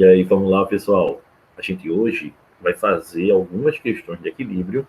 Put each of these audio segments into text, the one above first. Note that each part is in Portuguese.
E aí, vamos lá, pessoal. A gente hoje vai fazer algumas questões de equilíbrio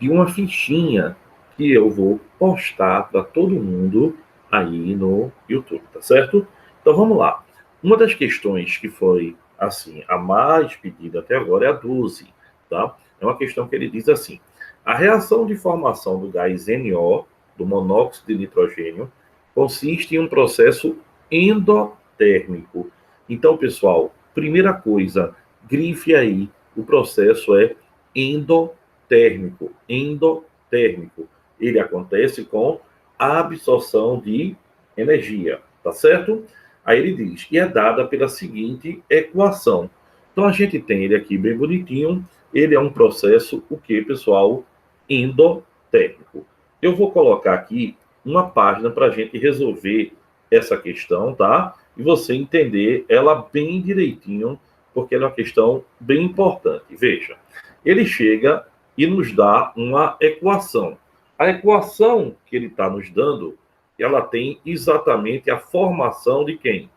de uma fichinha que eu vou postar para todo mundo aí no YouTube, tá certo? Então, vamos lá. Uma das questões que foi, assim, a mais pedida até agora é a 12, tá? É uma questão que ele diz assim: a reação de formação do gás NO, do monóxido de nitrogênio, consiste em um processo endotérmico. Então, pessoal, primeira coisa, grife aí, o processo é endotérmico. Endotérmico. Ele acontece com a absorção de energia, tá certo? Aí ele diz, e é dada pela seguinte equação. Então, a gente tem ele aqui bem bonitinho. Ele é um processo, o que, pessoal? Endotérmico. Eu vou colocar aqui uma página para a gente resolver essa questão, tá? E você entender ela bem direitinho, porque ela é uma questão bem importante. Veja, ele chega e nos dá uma equação. A equação que ele está nos dando, ela tem exatamente a formação de quem?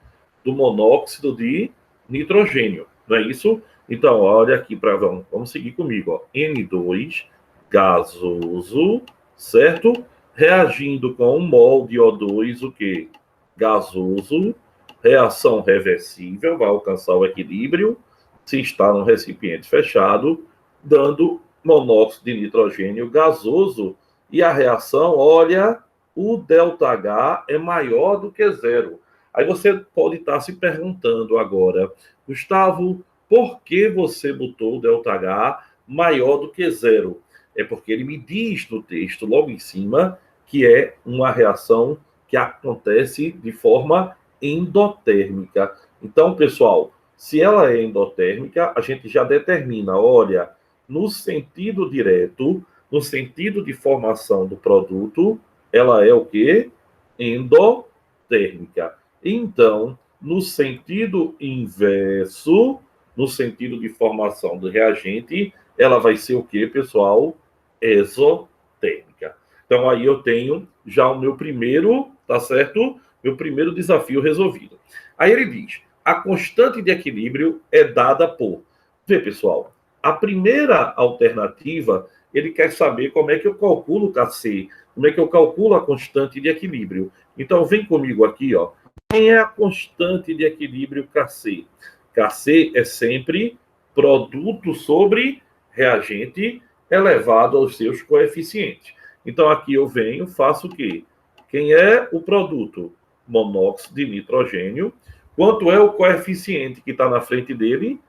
Do monóxido de nitrogênio, não é isso? Então, olha aqui para vamos seguir comigo, ó. N2 gasoso, certo? Reagindo com 1 mol de O2, o que? Gasoso, reação reversível, vai alcançar o equilíbrio, se está num recipiente fechado, dando monóxido de nitrogênio gasoso, e a reação, olha, o ΔH é maior do que zero. Aí você pode estar se perguntando agora, Gustavo, por que você botou o ΔH maior do que zero? É porque ele me diz no texto, logo em cima, que é uma reação que acontece de forma endotérmica. Então, pessoal, se ela é endotérmica, a gente já determina, olha, no sentido direto, no sentido de formação do produto, ela é o quê? Endotérmica. Então, no sentido inverso, no sentido de formação do reagente, ela vai ser o quê, pessoal? Exotérmica. Então, aí eu tenho já o meu primeiro, tá certo? Meu primeiro desafio resolvido. Aí ele diz, a constante de equilíbrio é dada por... Vê, pessoal, a primeira alternativa, ele quer saber como é que eu calculo o Kc, como é que eu calculo a constante de equilíbrio. Então, vem comigo aqui, ó. Quem é a constante de equilíbrio Kc? Kc é sempre produto sobre reagente elevado aos seus coeficientes. Então, aqui eu venho, faço o quê? Quem é o produto? Monóxido de nitrogênio. Quanto é o coeficiente que está na frente dele?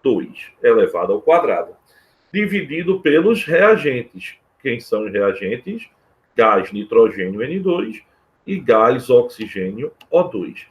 2 elevado ao quadrado. Dividido pelos reagentes. Quem são os reagentes? Gás nitrogênio N2 e gás oxigênio O2.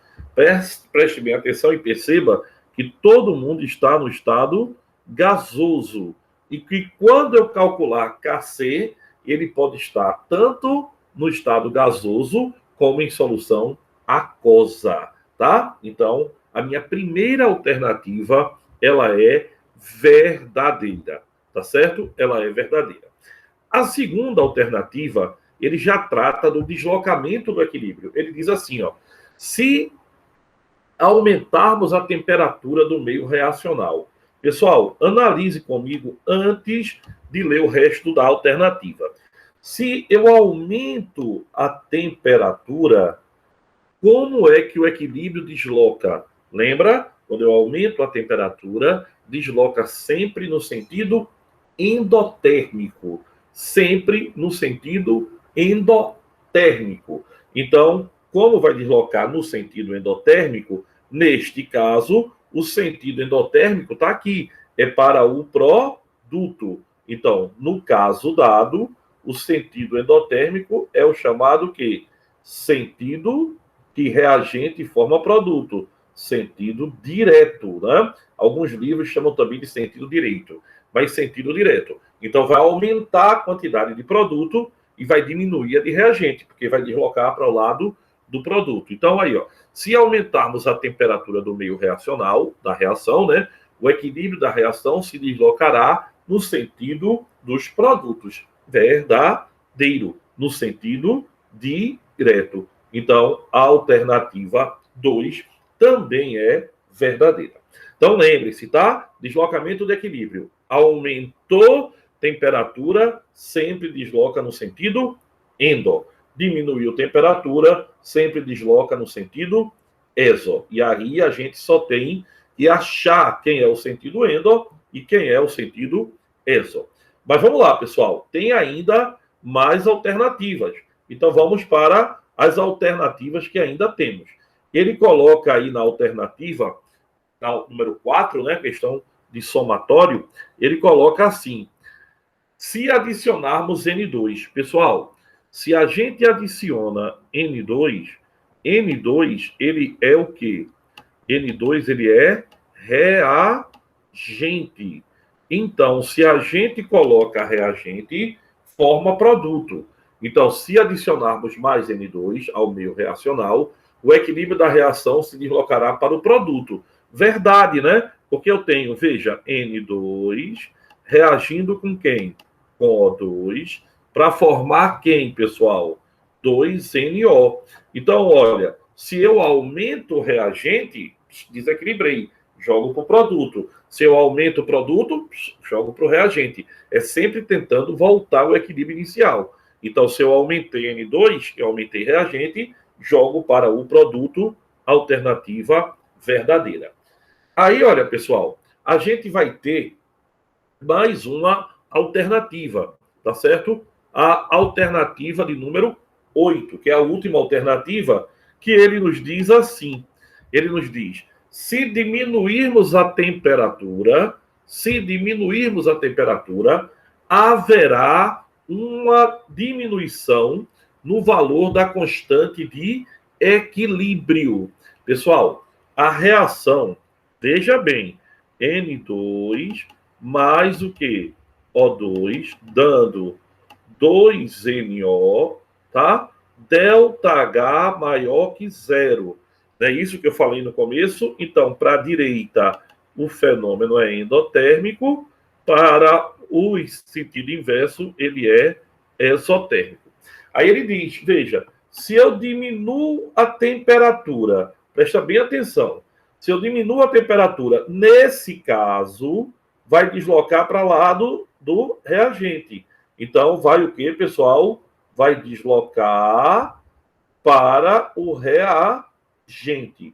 Preste bem atenção e perceba que todo mundo está no estado gasoso. E que quando eu calcular Kc, ele pode estar tanto no estado gasoso como em solução aquosa, tá? Então, a minha primeira alternativa, ela é verdadeira, tá certo? Ela é verdadeira. A segunda alternativa, ele já trata do deslocamento do equilíbrio. Ele diz assim, ó, se aumentarmos a temperatura do meio reacional. Pessoal, analise comigo antes de ler o resto da alternativa. Se eu aumento a temperatura, como é que o equilíbrio desloca? Lembra? Quando eu aumento a temperatura, desloca sempre no sentido endotérmico. Sempre no sentido endotérmico. Então, como vai deslocar no sentido endotérmico, neste caso, o sentido endotérmico está aqui, é para o produto. Então, no caso dado, o sentido endotérmico é o chamado que? Sentido que reagente forma produto. Sentido direto, né? Alguns livros chamam também de sentido direito, mas sentido direto. Então, vai aumentar a quantidade de produto e vai diminuir a de reagente, porque vai deslocar para o lado do produto. Então, aí, ó, se aumentarmos a temperatura do meio reacional, da reação, né, o equilíbrio da reação se deslocará no sentido dos produtos. Verdadeiro, no sentido direto. Então, a alternativa 2 também é verdadeira. Então, lembre-se, tá? Deslocamento de equilíbrio. Aumentou temperatura, sempre desloca no sentido endo. Diminuiu temperatura, sempre desloca no sentido exo. E aí a gente só tem que achar quem é o sentido endo e quem é o sentido exo. Mas vamos lá, pessoal. Tem ainda mais alternativas. Então, vamos para as alternativas que ainda temos. Ele coloca aí na alternativa, na número 4, né, questão de somatório, ele coloca assim: se adicionarmos N2, pessoal, se a gente adiciona N2, N2 ele é o quê? N2 ele é reagente. Então, se a gente coloca reagente, forma produto. Então, se adicionarmos mais N2 ao meio reacional, o equilíbrio da reação se deslocará para o produto. Verdade, né? Porque eu tenho, veja, N2 reagindo com quem? Com O2, para formar quem, pessoal? 2NO. Então, olha, se eu aumento o reagente, desequilibrei, jogo para o produto. Se eu aumento o produto, jogo para o reagente. É sempre tentando voltar ao equilíbrio inicial. Então, se eu aumentei N2, eu aumentei reagente, jogo para o produto, alternativa verdadeira. Aí, olha, pessoal, a gente vai ter mais uma alternativa, tá certo? A alternativa de número 8, que é a última alternativa, que ele nos diz assim. Ele nos diz: se diminuirmos a temperatura, haverá uma diminuição no valor da constante de equilíbrio. Pessoal, a reação, veja bem, N2 mais o que? O2, dando 2NO, tá? ΔH maior que zero. Não é isso que eu falei no começo? Então, para a direita, o fenômeno é endotérmico, para o sentido inverso, ele é exotérmico. Aí ele diz, veja, se eu diminuo a temperatura, presta bem atenção, se eu diminuo a temperatura, nesse caso, vai deslocar para lado do reagente. Então, vai o que, pessoal? Vai deslocar para o reagente.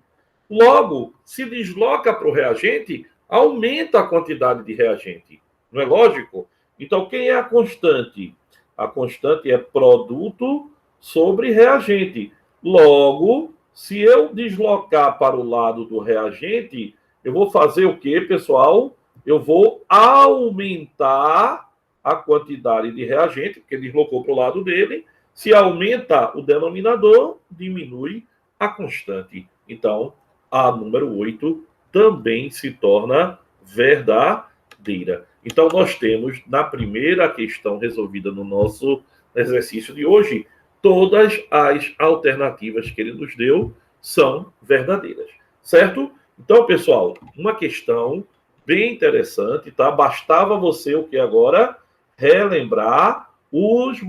Logo, se desloca para o reagente, aumenta a quantidade de reagente. Não é lógico? Então, quem é a constante? A constante é produto sobre reagente. Logo, se eu deslocar para o lado do reagente, eu vou fazer o quê, pessoal? Eu vou aumentar a quantidade de reagente, porque deslocou para o lado dele. Se aumenta o denominador, diminui a constante. Então, a número 8 também se torna verdadeira. Então, nós temos, na primeira questão resolvida no nosso exercício de hoje, todas as alternativas que ele nos deu são verdadeiras, certo? Então, pessoal, uma questão bem interessante, tá? Bastava você o que agora? Relembrar os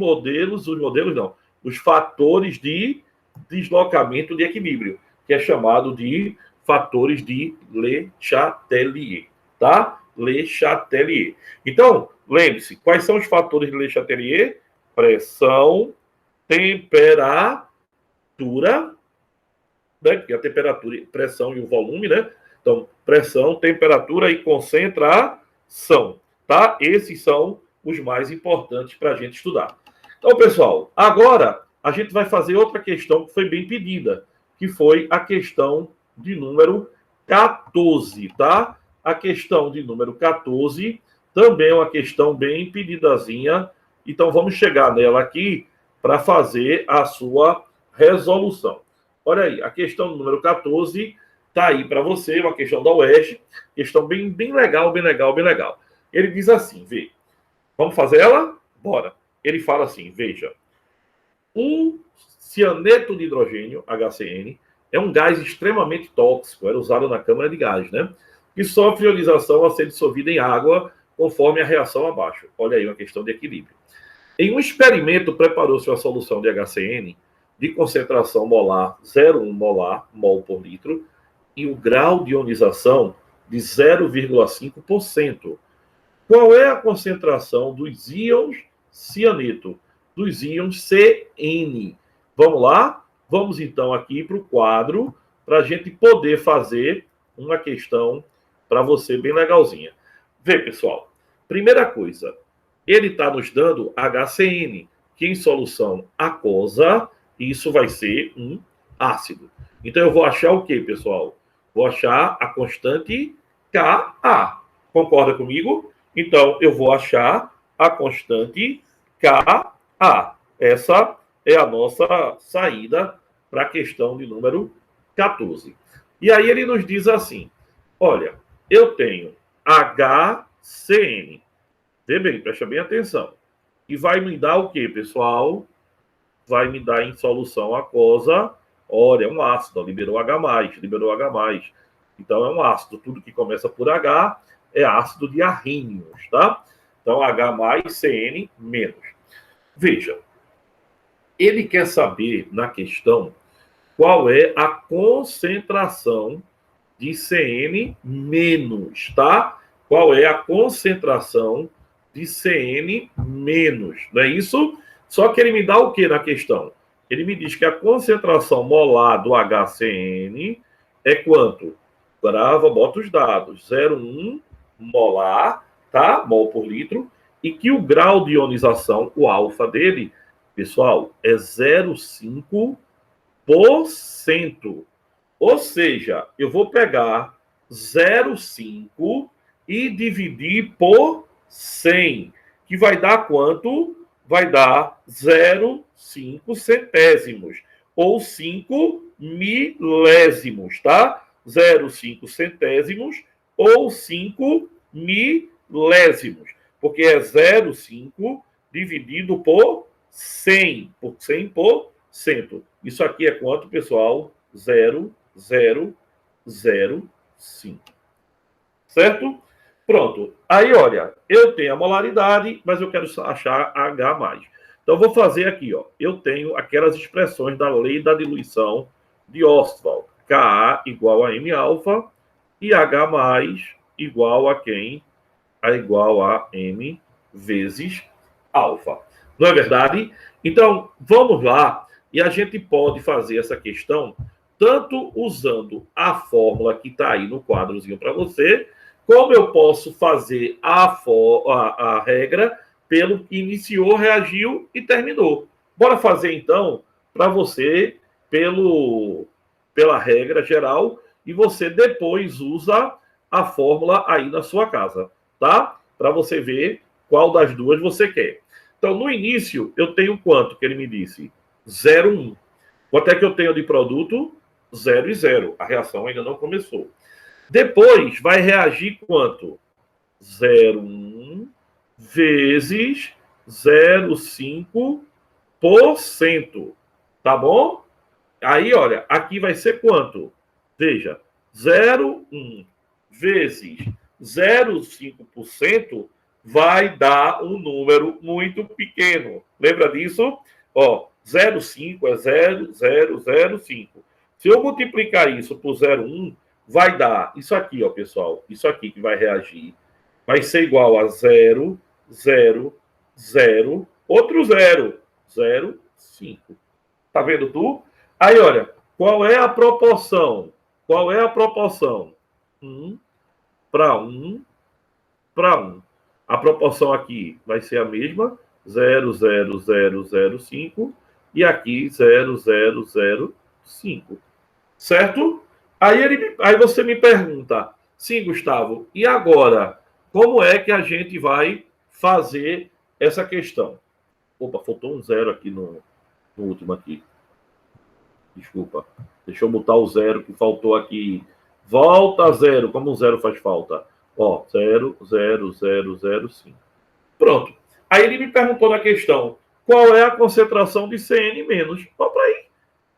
fatores de deslocamento de equilíbrio, que é chamado de fatores de Le Chatelier, tá? Le Chatelier. Então, lembre-se, quais são os fatores de Le Chatelier? Pressão, temperatura, né? Porque a temperatura, pressão e o volume, né? Então, pressão, temperatura e concentração, tá? Esses são os mais importantes para a gente estudar. Então, pessoal, agora a gente vai fazer outra questão que foi bem pedida, que foi a questão de número 14, tá? A questão de número 14 também é uma questão bem pedidazinha. Então, vamos chegar nela aqui para fazer a sua resolução. Olha aí, a questão número 14 está aí para você, uma questão da UERJ, questão bem legal, bem legal, bem legal. Ele diz assim, vê, vamos fazer ela? Bora. Ele fala assim, veja, o cianeto de hidrogênio, HCN, é um gás extremamente tóxico, era usado na câmara de gás, né? Que sofre ionização ao ser dissolvido em água, conforme a reação abaixo. Olha aí, uma questão de equilíbrio. Em um experimento, preparou-se uma solução de HCN de concentração molar 0,1 mol por litro e o grau de ionização de 0,5%. Qual é a concentração dos íons cianeto, dos íons CN? Vamos lá? Vamos então aqui para o quadro, para a gente poder fazer uma questão para você bem legalzinha. Vê, pessoal. Primeira coisa, ele está nos dando HCN, que em solução aquosa, isso vai ser um ácido. Então eu vou achar o quê, pessoal? Vou achar a constante Ka. Concorda comigo? Então eu vou achar a constante Ka. Essa é a nossa saída para a questão de número 14. E aí ele nos diz assim, olha, eu tenho HCN. Vê bem, presta bem atenção. E vai me dar o quê, pessoal? Vai me dar em solução aquosa, olha, é um ácido, liberou H+, liberou H+. Então é um ácido, tudo que começa por H é ácido de arrínios, tá? Então H+, CN-. Veja, ele quer saber na questão qual é a concentração de CN-, tá? Qual é a concentração de CN-, não é isso? Só que ele me dá o que na questão? Ele me diz que a concentração molar do HCN é quanto? Grava, bota os dados. 0,1 molar, tá? Mol por litro. E que o grau de ionização, o alfa dele, pessoal, é 0,5%. Ou seja, eu vou pegar 0,5 e dividir por 100, que vai dar quanto? Vai dar 0,5 centésimos, ou 5 milésimos, tá? 0,5 centésimos ou 5 milésimos, porque é 0,5 dividido por 100, por 100%. Isso aqui é quanto, pessoal? 0,005. Certo? Pronto. Aí, olha, eu tenho a molaridade, mas eu quero achar H+. Então, eu vou fazer aqui, ó. Eu tenho aquelas expressões da lei da diluição de Ostwald. Ka igual a M-alfa e H+ igual a quem? Igual a M vezes alfa. Não é verdade? Então, vamos lá e a gente pode fazer essa questão tanto usando a fórmula que está aí no quadrozinho para você, como eu posso fazer a regra pelo que iniciou, reagiu e terminou. Bora fazer, então, para você, pela regra geral, e você depois usa a fórmula aí na sua casa, tá? Para você ver qual das duas você quer. Então, no início, eu tenho quanto que ele me disse? 0,1. Quanto é que eu tenho de produto? 0 e 0. A reação ainda não começou. Depois, vai reagir quanto? 0,1 vezes 0,5%. Tá bom? Aí, olha, aqui vai ser quanto? Veja, 0,1 vezes 0,5% vai dar um número muito pequeno. Lembra disso? Ó, 0,5 é 0,005. Se eu multiplicar isso por 0,1, vai dar isso aqui, ó, pessoal. Isso aqui que vai reagir. Vai ser igual a 0, 0, 0, outro 0, 0, 5. Tá vendo tu? Aí, olha, qual é a proporção? Qual é a proporção? 1 para 1 para 1. A proporção aqui vai ser a mesma, 0,0005, e aqui 0,005. Certo? Aí você me pergunta, sim, Gustavo, e agora? Como é que a gente vai fazer essa questão? Opa, faltou um 0 aqui no último aqui. Desculpa. Deixa eu botar o 0 que faltou aqui. Volta a 0. Como o 0 faz falta? Ó, 0,0005. Pronto. Aí ele me perguntou na questão, qual é a concentração de CN-? Vamos para aí.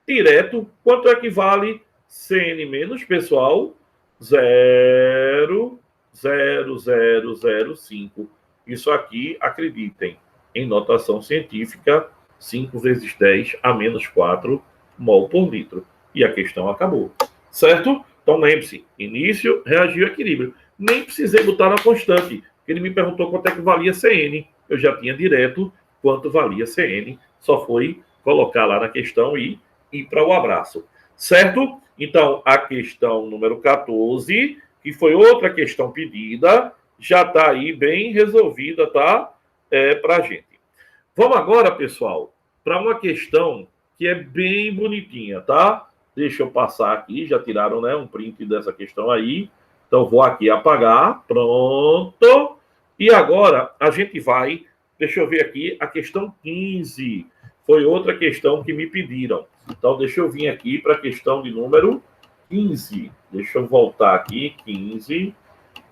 Direto. Quanto é que vale CN-, pessoal? 0,0005. Isso aqui, acreditem, em notação científica, 5 vezes 10 a menos 4 mol por litro. E a questão acabou. Certo? Então, lembre-se, início, reagiu, equilíbrio. Nem precisei botar na constante. Ele me perguntou quanto é que valia CN. Eu já tinha direto quanto valia CN. Só foi colocar lá na questão e ir para o abraço. Certo? Então, a questão número 14, que foi outra questão pedida, já está aí bem resolvida, tá? Para a gente. Vamos agora, pessoal, para uma questão que é bem bonitinha, tá? Deixa eu passar aqui, já tiraram, né, um print dessa questão aí. Então, vou aqui apagar, pronto. E agora, a gente vai, deixa eu ver aqui, a questão 15. Foi outra questão que me pediram. Então, deixa eu vir aqui para a questão de número 15. Deixa eu voltar aqui, 15.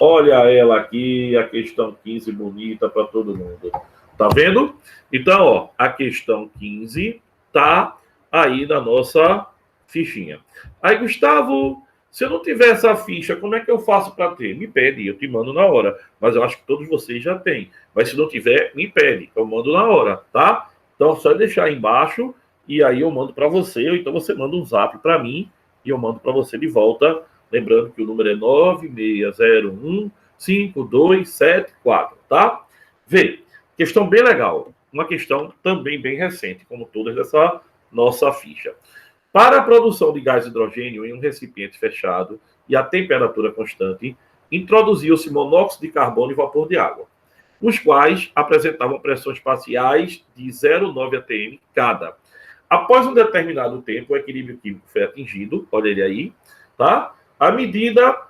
Olha ela aqui, a questão 15, bonita para todo mundo. Tá vendo? Então, ó, a questão 15 tá aí na nossa fichinha. Aí, Gustavo, se eu não tiver essa ficha, como é que eu faço para ter? Me pede, eu te mando na hora. Mas eu acho que todos vocês já têm. Mas se não tiver, me pede, eu mando na hora, tá? Então, só deixar aí embaixo e aí eu mando para você, ou então você manda um zap para mim e eu mando para você de volta. Lembrando que o número é 96015274, tá? Vê, questão bem legal. Uma questão também bem recente, como todas dessa nossa ficha. Para a produção de gás hidrogênio em um recipiente fechado e a temperatura constante, introduziu-se monóxido de carbono e vapor de água, os quais apresentavam pressões parciais de 0,9 atm cada. Após um determinado tempo, o equilíbrio químico foi atingido, olha ele aí, tá? A medida,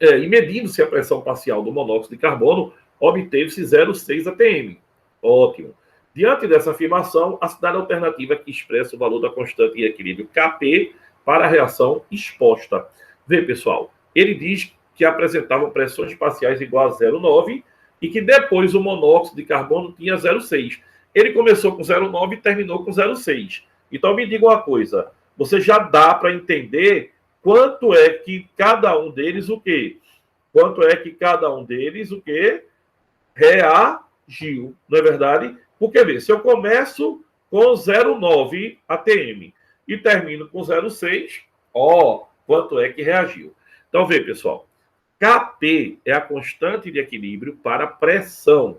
e medindo-se a pressão parcial do monóxido de carbono, obteve-se 0,6 atm. Ótimo. Diante dessa afirmação, a cidade alternativa que expressa o valor da constante de equilíbrio Kp para a reação exposta. Vê, pessoal, ele diz que apresentavam pressões parciais igual a 0,9 e que depois o monóxido de carbono tinha 0,6. Ele começou com 0,9 e terminou com 0,6. Então, me diga uma coisa, você já dá para entender quanto é que cada um deles o quê? Quanto é que cada um deles o quê? Reagiu, não é verdade? Porque, vê, se eu começo com 0,9 atm e termino com 0,6, ó, quanto é que reagiu? Então, vê, pessoal, Kp é a constante de equilíbrio para pressão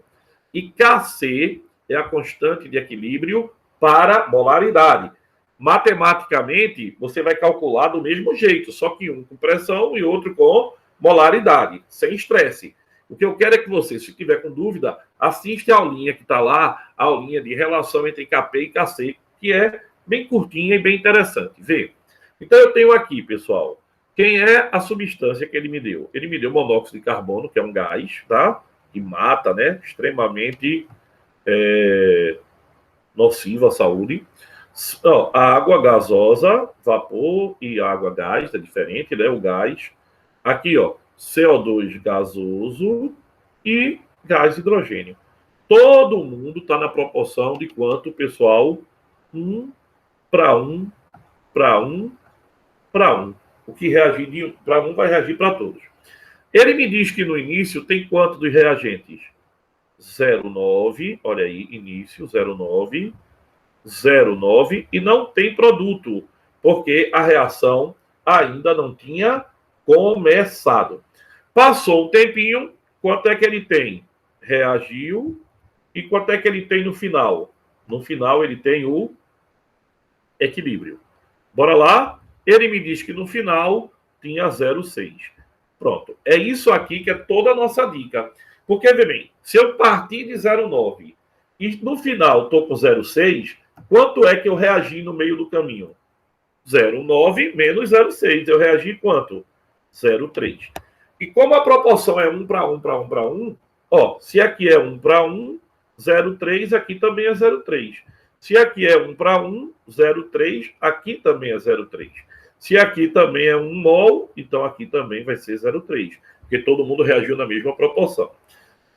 e Kc é a constante de equilíbrio para molaridade. Matematicamente, você vai calcular do mesmo jeito, só que um com pressão e outro com molaridade, sem estresse. O que eu quero é que você, se tiver com dúvida, assista a aulinha que está lá, a aulinha de relação entre Kp e Kc, que é bem curtinha e bem interessante. Vê. Então, eu tenho aqui, pessoal, quem é a substância que ele me deu? Ele me deu monóxido de carbono, que é um gás, tá? Que mata, né? Extremamente nocivo à saúde. A água gasosa, vapor e água gás, é diferente, né? O gás. Aqui, ó, CO2 gasoso e gás hidrogênio. Todo mundo está na proporção de quanto, pessoal? 1 para 1 para 1 para 1. O que reagir para um vai reagir para todos. Ele me diz que no início tem quanto dos reagentes? 0,9, olha aí, início, 0,9, 0,9, e não tem produto, porque a reação ainda não tinha começado. Passou um tempinho, quanto é que ele tem? Reagiu, e quanto é que ele tem no final? No final ele tem o equilíbrio. Bora lá? Ele me diz que no final tinha 0,6. Pronto. É isso aqui que é toda a nossa dica. Porque, vê bem, se eu partir de 0,9 e no final estou com 0,6, quanto é que eu reagi no meio do caminho? 0,9 menos 0,6. Eu reagi quanto? 0,3. E como a proporção é 1 para 1 para 1 para 1, ó, se aqui é 1 para 1, 0,3, aqui também é 0,3. Se aqui é 1 para 1, 0,3, aqui também é 0,3. Se aqui também é 1 mol, então aqui também vai ser 0,3, porque todo mundo reagiu na mesma proporção.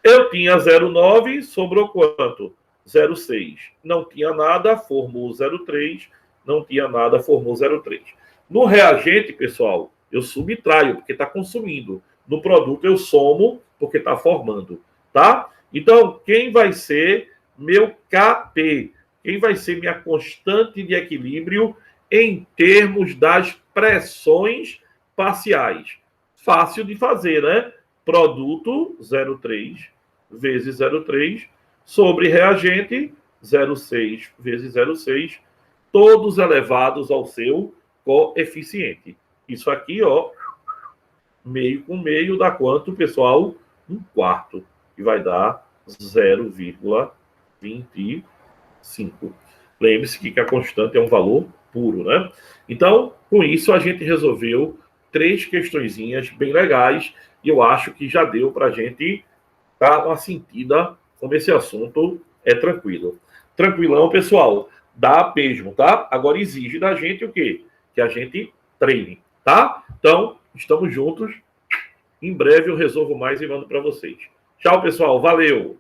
Eu tinha 0,9, sobrou quanto? 0,6. Não tinha nada, formou 0,3. Não tinha nada, formou 0,3. No reagente, pessoal, eu subtraio, porque está consumindo. No produto, eu somo, porque está formando. Tá? Então, quem vai ser meu Kp? Quem vai ser minha constante de equilíbrio em termos das expressões parciais. Fácil de fazer, né? Produto 0,3 vezes 0,3 sobre reagente 0,6 vezes 0,6, todos elevados ao seu coeficiente. Isso aqui, ó, meio com meio dá quanto, pessoal? 1/4, que vai dar 0,25. Lembre-se que a constante é um valor puro, né? Então, com isso, a gente resolveu 3 questõezinhas bem legais e eu acho que já deu para a gente dar uma sentida como esse assunto é tranquilo. Tranquilão, pessoal. Dá mesmo, tá? Agora exige da gente o quê? Que a gente treine, tá? Então, estamos juntos. Em breve eu resolvo mais e mando para vocês. Tchau, pessoal. Valeu!